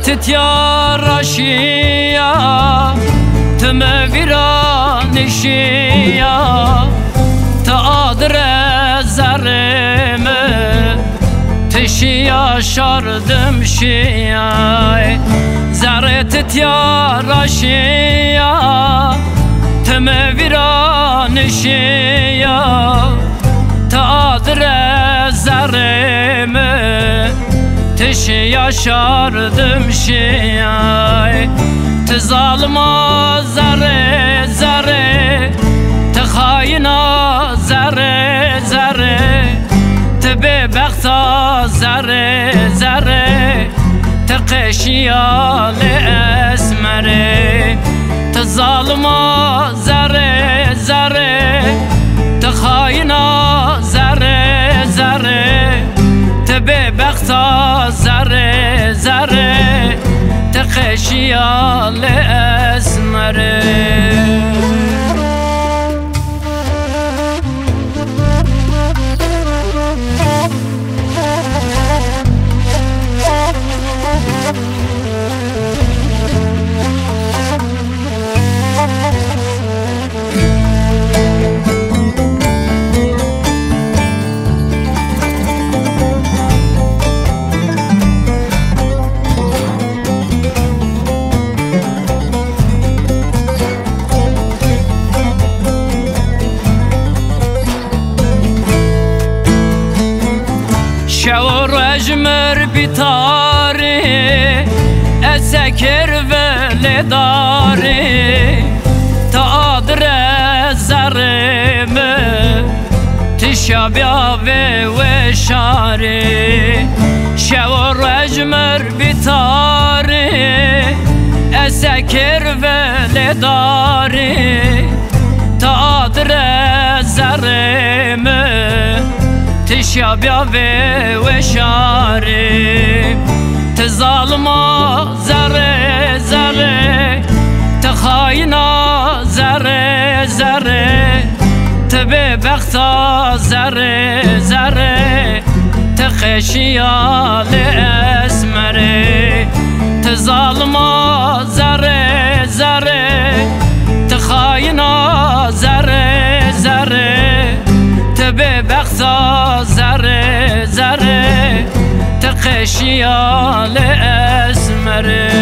تتيا رشيا تمفيران شيا تقدر زرم تشيا شردم شيا زرت تتيا رشيا تمفيران شيا تقدر زرم تشيا شردم شيا تظالما زره زره تخاينا زره زره تبي بختا زره زره تقشيا لأسمره تظالما زره زره تخاينا زره زره تبي بختا زره زره تقشيا لأسمره شور اجمر بطاري اسكر ولداري تقدر زرم تشابيا وشاري شور اجمر بطاري اسكر ولداري تقدر زرم تشابيا وشاري تظالما زره زره تخاينا زره زره تبي بختا زره زره تخشيا لأسمره تظالما زره زره تخاينا زره زره تبي بختا زره زره تقشيا لأسمره